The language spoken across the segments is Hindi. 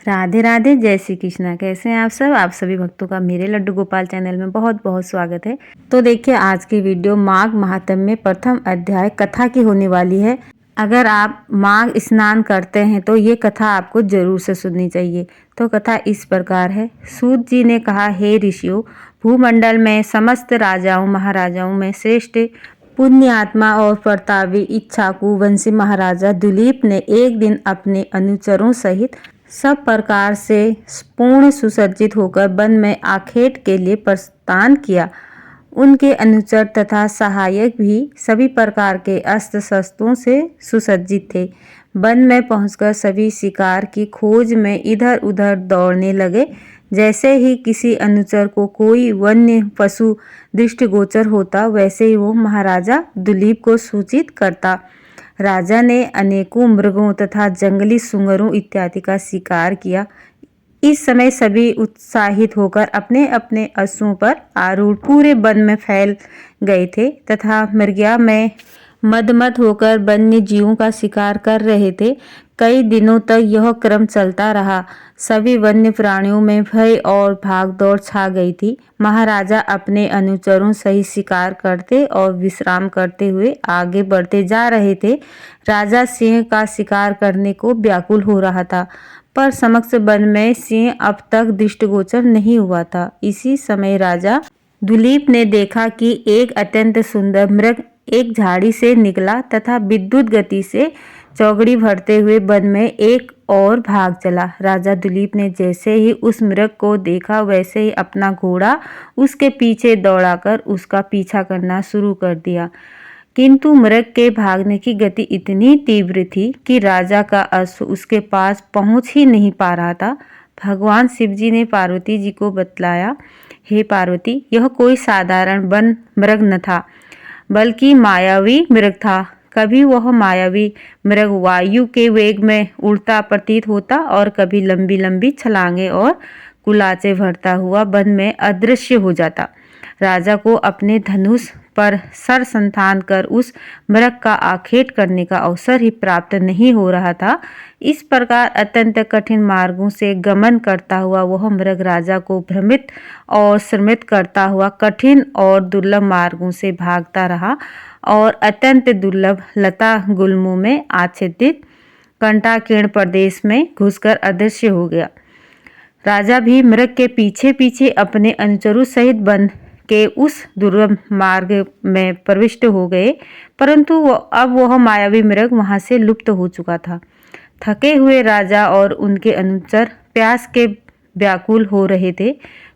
राधे राधे, जय श्री कृष्णा। कैसे हैं आप सब? आप सभी भक्तों का मेरे लड्डू गोपाल चैनल में बहुत बहुत स्वागत है। तो देखिए, आज की वीडियो माघ महात्म्य में प्रथम अध्याय कथा की होने वाली है। अगर आप माघ स्नान करते हैं तो ये कथा आपको जरूर से सुननी चाहिए। तो कथा इस प्रकार है। सूत जी ने कहा, हे ऋषियों, भूमंडल में समस्त राजाओं महाराजाओं में श्रेष्ठ पुण्य आत्मा और प्रतापी इक्ष्वाकु वंशी महाराजा दुलीप ने एक दिन अपने अनुचरों सहित सब प्रकार से पूर्ण सुसज्जित होकर वन में आखेट के लिए प्रस्थान किया। उनके अनुचर तथा सहायक भी सभी प्रकार के अस्त्र शस्त्रों से सुसज्जित थे। वन में पहुंचकर सभी शिकार की खोज में इधर उधर दौड़ने लगे। जैसे ही किसी अनुचर को कोई वन्य पशु दृष्टिगोचर होता, वैसे ही वो महाराजा दुलीप को सूचित करता। राजा ने अनेकों मृगों तथा जंगली सुंगरों इत्यादि का शिकार किया। इस समय सभी उत्साहित होकर अपने अपने अश्वों पर आरूढ़ पूरे वन में फैल गए थे तथा मृगया में मदमद होकर वन्य जीवों का शिकार कर रहे थे। कई दिनों तक यह क्रम चलता रहा। सभी वन्य प्राणियों में भय और भागदौड़ छा गई थी। महाराजा अपने अनुचरों सहित शिकार करते और विश्राम करते हुए आगे बढ़ते जा रहे थे। राजा सिंह का शिकार करने को व्याकुल हो रहा था, पर समक्ष वन में सिंह अब तक दृष्टिगोचर नहीं हुआ था। इसी समय राजा दुलीप ने देखा कि एक अत्यंत सुंदर मृग एक झाड़ी से निकला तथा विद्युत गति से चौगड़ी भरते हुए वन में एक और भाग चला। राजा दुलीप ने जैसे ही उस मृग को देखा, वैसे ही अपना घोड़ा उसके पीछे दौड़ाकर उसका पीछा करना शुरू कर दिया। किंतु मृग के भागने की गति इतनी तीव्र थी कि राजा का अश्व उसके पास पहुंच ही नहीं पा रहा था। भगवान शिव जी ने पार्वती जी को बतलाया, हे पार्वती, यह कोई साधारण वन मृग न था, बल्कि मायावी मृग था। कभी वह मायावी मृग वायु के वेग में उड़ता प्रतीत होता और कभी लंबी लंबी छलांगे और कुलाचे भरता हुआ वन में अदृश्य हो जाता। राजा को अपने धनुष पर सर संतान कर उस मृग का आखेट करने का अवसर ही प्राप्त नहीं हो रहा था। इस प्रकार अत्यंत कठिन मार्गों से गमन करता हुआ वह मृग राजा को भ्रमित और श्रमित करता हुआ कठिन और दुर्लभ मार्गों से भागता रहा और अत्यंत दुर्लभ लता गुल्मों में आच्छादित कंटाकीर्ण प्रदेश में घुसकर अदृश्य हो गया। राजा भी मृग के पीछे पीछे अपने अनुचरों सहित वन के उस दुर्गम मार्ग में प्रविष्ट हो गए, परंतु अब वह मायावी मृग वहां से लुप्त हो चुका था। थके हुए राजा और उनके अनुचर प्यास के व्याकुल हो रहे थे।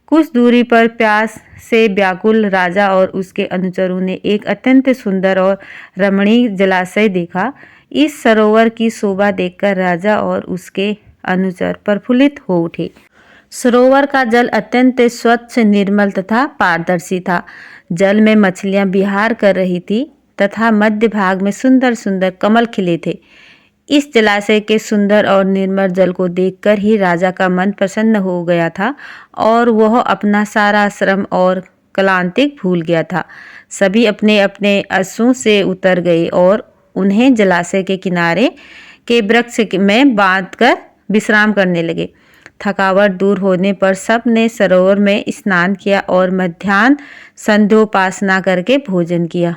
कुछ दूरी पर प्यास से व्याकुल राजा और उसके अनुचरों ने एक अत्यंत सुंदर और रमणीय जलाशय देखा। इस सरोवर की शोभा देखकर राजा और उसके अनुचर प्रफुल्लित हो उठे। सरोवर का जल अत्यंत स्वच्छ, निर्मल तथा पारदर्शी था। जल में मछलियां विहार कर रही थी तथा मध्य भाग में सुंदर सुंदर कमल खिले थे। इस जलाशय के सुंदर और निर्मल जल को देखकर ही राजा का मन प्रसन्न हो गया था और वह अपना सारा श्रम और क्लांतिक भूल गया था। सभी अपने अपने अश्वों से उतर गए और उन्हें जलाशय के किनारे के वृक्ष में बांधकर विश्राम करने लगे। थकावट दूर होने पर सब ने सरोवर में स्नान किया और मध्याह्न संध्योपासना करके भोजन किया।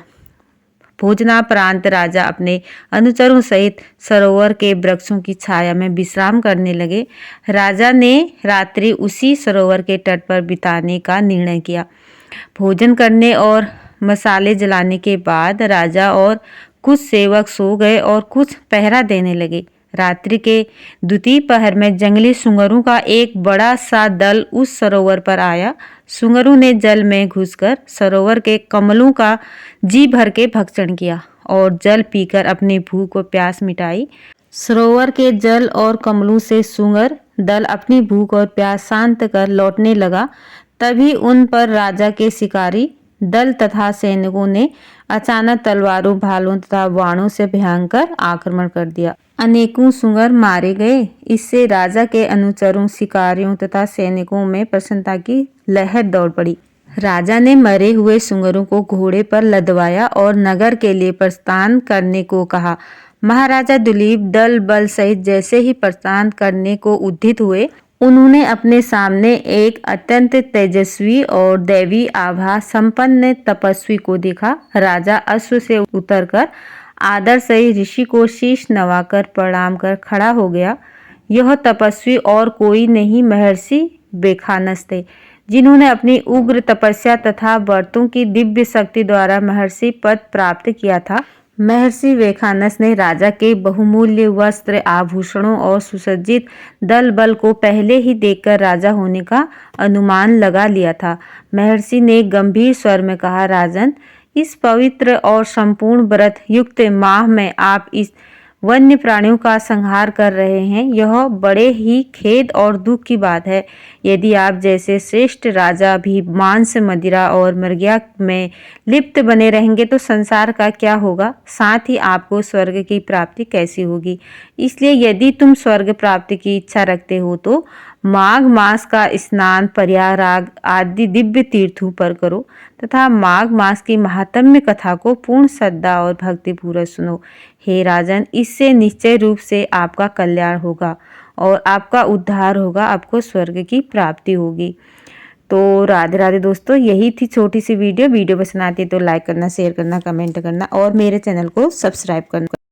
भोजनापरांत राजा अपने अनुचरों सहित सरोवर के वृक्षों की छाया में विश्राम करने लगे। राजा ने रात्रि उसी सरोवर के तट पर बिताने का निर्णय किया। भोजन करने और मसाले जलाने के बाद राजा और कुछ सेवक सो गए और कुछ पहरा देने लगे। रात्रि के द्वितीय पहर में जंगली सुंगरों का एक बड़ा सा दल उस सरोवर पर आया। सुंगरों ने जल में घुसकर सरोवर के कमलों का जी भर के भक्षण किया और जल पीकर अपनी भूख और प्यास मिटाई। सरोवर के जल और कमलों से सुंगर दल अपनी भूख और प्यास शांत कर लौटने लगा। तभी उन पर राजा के शिकारी दल तथा सैनिकों ने अचानक तलवारों, भालों तथा बाणों से भयंकर आक्रमण कर दिया। अनेकों सुंगर मारे गए। इससे राजा के अनुचरों, शिकारियों तथा सैनिकों में प्रसन्नता की लहर दौड़ पड़ी। राजा ने मरे हुए सुंगरों को घोड़े पर लदवाया और नगर के लिए प्रस्थान करने को कहा। महाराजा दुलीप दल बल सहित जैसे ही प्रस्थान करने को उद्यत हुए, उन्होंने अपने सामने एक अत्यंत तेजस्वी और दैवी आभा संपन्न तपस्वी को देखा। राजा अश्व से उतरकर आदर से ऋषि को शीश नवाकर प्रणाम कर खड़ा हो गया। यह तपस्वी और कोई नहीं, महर्षि वेखानस थे, जिन्होंने अपनी उग्र तपस्या तथा व्रतों की दिव्य शक्ति द्वारा महर्षि पद प्राप्त किया था। महर्षि वेखानस ने राजा के बहुमूल्य वस्त्र, आभूषणों और सुसज्जित दल बल को पहले ही देखकर राजा होने का अनुमान लगा लिया था। महर्षि ने गंभीर स्वर में कहा, राजन, इस पवित्र और संपूर्ण व्रत युक्त माह में आप इस वन्य प्राणियों का संहार कर रहे हैं। यह बड़े ही खेद और दुख की बात है। यदि आप जैसे श्रेष्ठ राजा भी मांस, मदिरा और मृगया में लिप्त बने रहेंगे तो संसार का क्या होगा, साथ ही आपको स्वर्ग की प्राप्ति कैसी होगी। इसलिए यदि तुम स्वर्ग प्राप्ति की इच्छा रखते हो तो माघ मास का स्नान प्रयागराज आदि दिव्य तीर्थों पर करो तथा माघ मास की महात्म्य कथा को पूर्ण श्रद्धा और भक्ति पूर्वक सुनो। हे राजन, इससे निश्चय रूप से आपका कल्याण होगा और आपका उद्धार होगा, आपको स्वर्ग की प्राप्ति होगी। तो राधे राधे दोस्तों, यही थी छोटी सी वीडियो। वीडियो पसंद आती है तो लाइक करना, शेयर करना, कमेंट करना और मेरे चैनल को सब्सक्राइब करना।